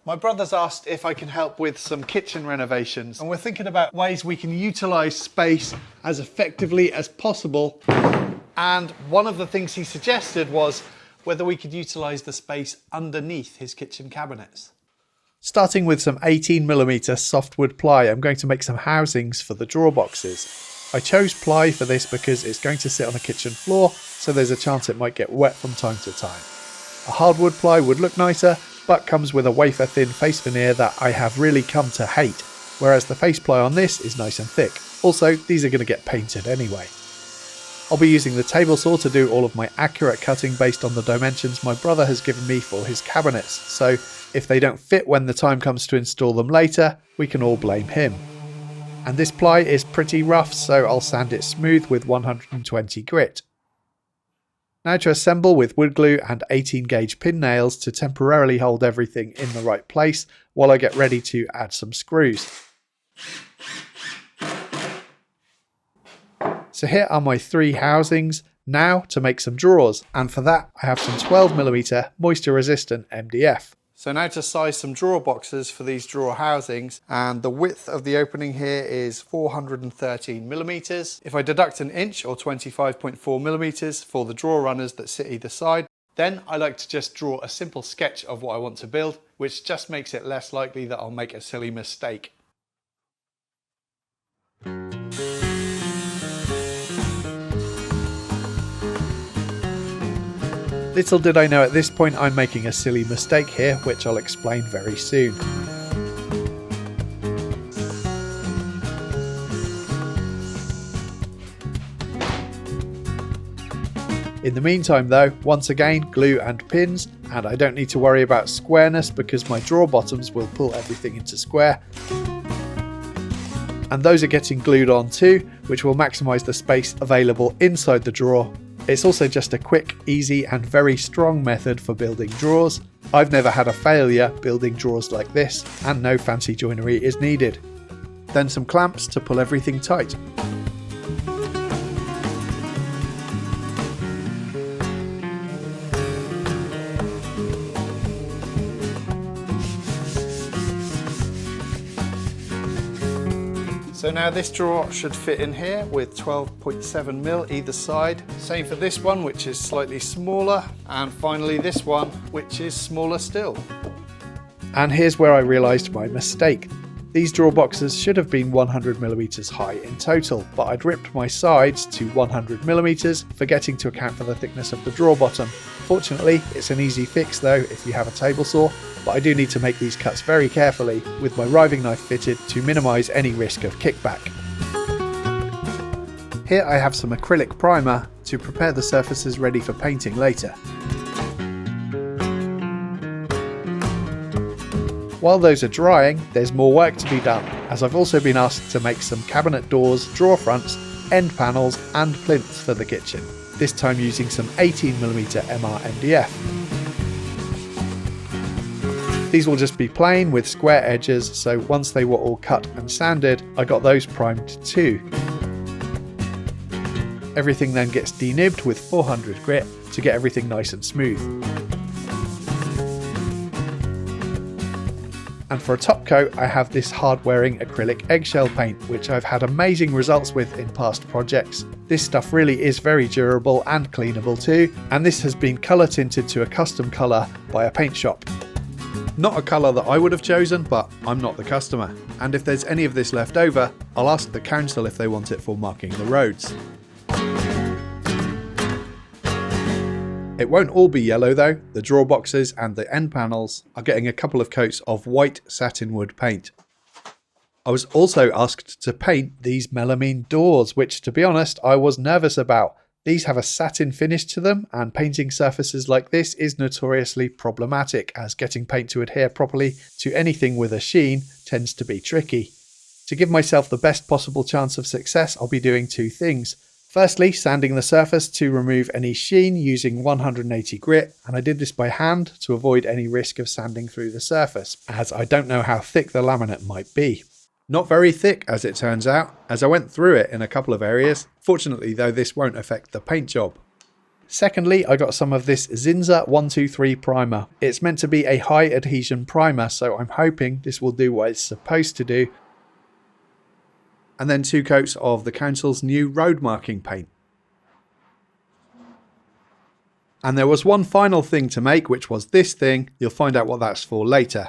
My brother's asked if I can help with some kitchen renovations, and we're thinking about ways we can utilise space as effectively as possible. And one of the things he suggested was whether we could utilise the space underneath his kitchen cabinets. Starting with some 18mm softwood ply, I'm going to make some housings for the drawer boxes. I chose ply for this because it's going to sit on a kitchen floor, so there's a chance it might get wet from time to time. A hardwood ply would look nicer, but comes with a wafer thin face veneer that I have really come to hate, whereas the face ply on this is nice and thick. Also, these are going to get painted anyway. I'll be using the table saw to do all of my accurate cutting based on the dimensions my brother has given me for his cabinets, so if they don't fit when the time comes to install them later, we can all blame him. And this ply is pretty rough, so I'll sand it smooth with 120 grit. Now to assemble with wood glue and 18 gauge pin nails to temporarily hold everything in the right place while I get ready to add some screws. So here are my 3 housings. Now to make some drawers, and for that I have some 12mm moisture resistant MDF. So now to size some drawer boxes for these drawer housings, and the width of the opening here is 413mm. If I deduct an inch or 25.4mm for the drawer runners that sit either side, then I like to just draw a simple sketch of what I want to build, which just makes it less likely that I'll make a silly mistake. Little did I know at this point I'm making a silly mistake here, which I'll explain very soon. In the meantime though, once again glue and pins, and I don't need to worry about squareness because my drawer bottoms will pull everything into square. And those are getting glued on too, which will maximise the space available inside the drawer. It's also just a quick, easy and very strong method for building drawers. I've never had a failure building drawers like this, and no fancy joinery is needed. Then some clamps to pull everything tight. So now this drawer should fit in here with 12.7mm either side. Same for this one, which is slightly smaller. And finally this one, which is smaller still. And here's where I realised my mistake. These drawer boxes should have been 100mm high in total, but I'd ripped my sides to 100mm, forgetting to account for the thickness of the drawer bottom. Fortunately, it's an easy fix though if you have a table saw, but I do need to make these cuts very carefully with my riving knife fitted to minimise any risk of kickback. Here I have some acrylic primer to prepare the surfaces ready for painting later. While those are drying, there's more work to be done, as I've also been asked to make some cabinet doors, drawer fronts, end panels and plinths for the kitchen, this time using some 18mm MR MDF. These will just be plain with square edges, so once they were all cut and sanded, I got those primed too. Everything then gets denibbed with 400 grit to get everything nice and smooth. And for a top coat, I have this hard-wearing acrylic eggshell paint, which I've had amazing results with in past projects. This stuff really is very durable and cleanable too, and this has been colour tinted to a custom colour by a paint shop. Not a colour that I would have chosen, but I'm not the customer. And if there's any of this left over, I'll ask the council if they want it for marking the roads. It won't all be yellow though. The drawer boxes and the end panels are getting a couple of coats of white satin wood paint. I was also asked to paint these melamine doors, which to be honest I was nervous about. These have a satin finish to them, and painting surfaces like this is notoriously problematic, as getting paint to adhere properly to anything with a sheen tends to be tricky. To give myself the best possible chance of success, I'll be doing 2 things. Firstly, sanding the surface to remove any sheen using 180 grit, and I did this by hand to avoid any risk of sanding through the surface, as I don't know how thick the laminate might be. Not very thick as it turns out, as I went through it in a couple of areas. Fortunately though, this won't affect the paint job. Secondly, I got some of this Zinza 123 primer. It's meant to be a high adhesion primer, so I'm hoping this will do what it's supposed to do. And then 2 coats of the council's new road marking paint. And there was one final thing to make, which was this thing. You'll find out what that's for later.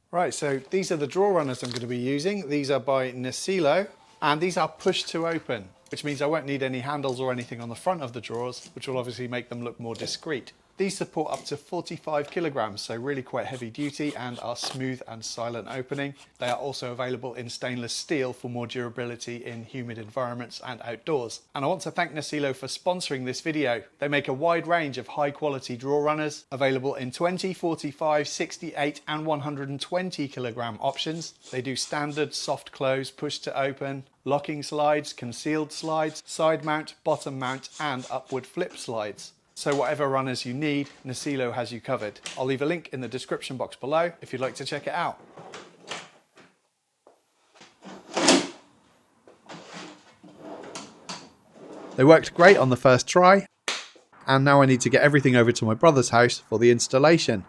Right, so these are the drawer runners I'm going to be using. These are by Nesilo, and these are push to open, which means I won't need any handles or anything on the front of the drawers, which will obviously make them look more discreet. These support up to 45 kilograms, so really quite heavy duty, and are smooth and silent opening. They are also available in stainless steel for more durability in humid environments and outdoors. And I want to thank Nesilo for sponsoring this video. They make a wide range of high quality drawer runners, available in 20, 45, 68 and 120 kilogram options. They do standard soft close, push to open, locking slides, concealed slides, side mount, bottom mount and upward flip slides. So whatever runners you need, Nesilo has you covered. I'll leave a link in the description box below if you'd like to check it out. They worked great on the first try, and now I need to get everything over to my brother's house for the installation.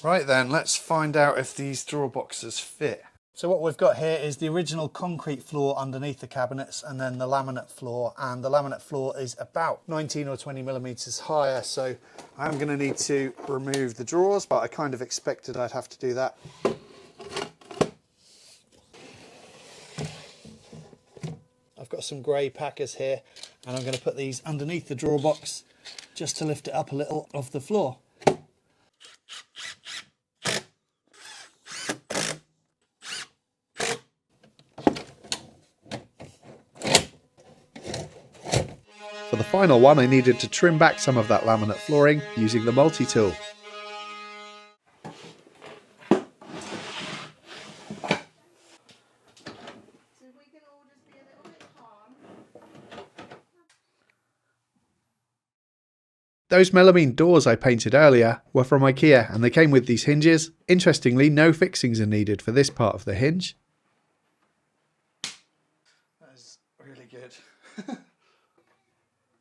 Right then, let's find out if these drawer boxes fit. So what we've got here is the original concrete floor underneath the cabinets and then the laminate floor, and the laminate floor is about 19 or 20 millimeters higher, so I'm going to need to remove the drawers, but I kind of expected I'd have to do that. I've got some grey packers here and I'm going to put these underneath the drawer box just to lift it up a little off the floor. For the final one, I needed to trim back some of that laminate flooring using the multi-tool. Those melamine doors I painted earlier were from IKEA and they came with these hinges. Interestingly, no fixings are needed for this part of the hinge. That is really good.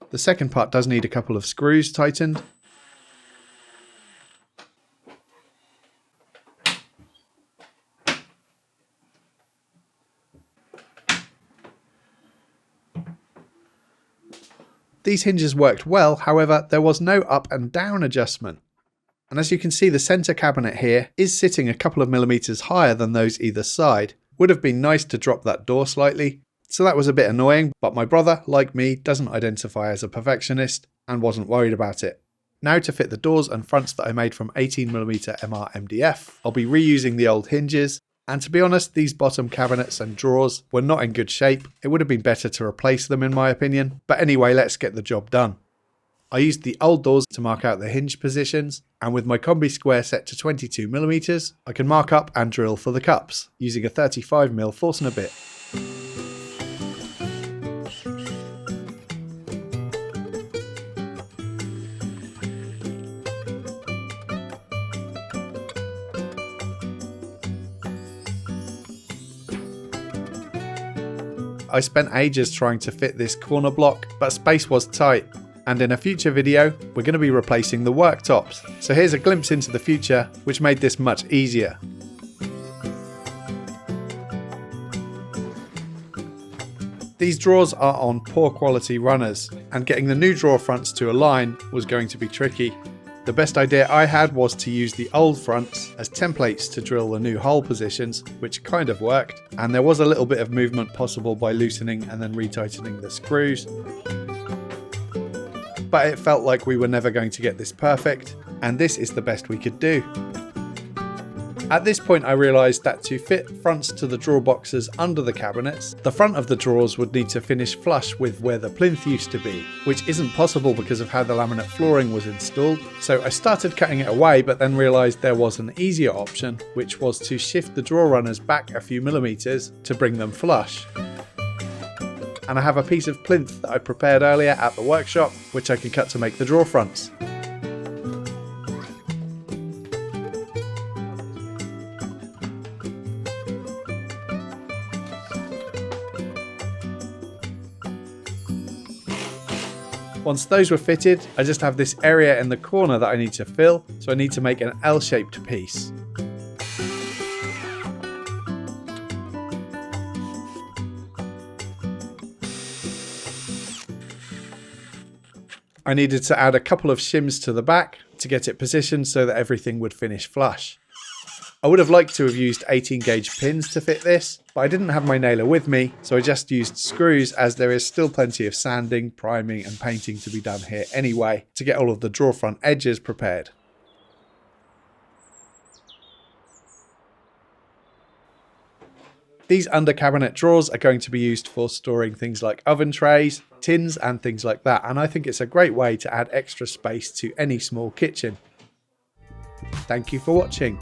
The second part does need a couple of screws tightened. These hinges worked well, however, there was no up and down adjustment. And as you can see, the centre cabinet here is sitting a couple of millimeters higher than those either side. Would have been nice to drop that door slightly. So that was a bit annoying, but my brother, like me, doesn't identify as a perfectionist and wasn't worried about it. Now to fit the doors and fronts that I made from 18mm MR MDF, I'll be reusing the old hinges, and to be honest, these bottom cabinets and drawers were not in good shape. It would have been better to replace them in my opinion, but anyway, let's get the job done. I used the old doors to mark out the hinge positions, and with my combi square set to 22mm, I can mark up and drill for the cups, using a 35mm Forstner bit. I spent ages trying to fit this corner block, but space was tight. And in a future video, we're going to be replacing the worktops. So here's a glimpse into the future, which made this much easier. These drawers are on poor quality runners, and getting the new drawer fronts to align was going to be tricky. The best idea I had was to use the old fronts as templates to drill the new hole positions, which kind of worked, and there was a little bit of movement possible by loosening and then retightening the screws. But it felt like we were never going to get this perfect, and this is the best we could do. At this point I realised that to fit fronts to the drawer boxes under the cabinets, the front of the drawers would need to finish flush with where the plinth used to be, which isn't possible because of how the laminate flooring was installed. So I started cutting it away, but then realised there was an easier option, which was to shift the drawer runners back a few millimeters to bring them flush. And I have a piece of plinth that I prepared earlier at the workshop, which I can cut to make the drawer fronts. Once those were fitted, I just have this area in the corner that I need to fill, so I need to make an L-shaped piece. I needed to add a couple of shims to the back to get it positioned so that everything would finish flush. I would have liked to have used 18 gauge pins to fit this, but I didn't have my nailer with me, so I just used screws, as there is still plenty of sanding, priming and painting to be done here anyway, to get all of the drawer front edges prepared. These under cabinet drawers are going to be used for storing things like oven trays, tins and things like that, and I think it's a great way to add extra space to any small kitchen. Thank you for watching.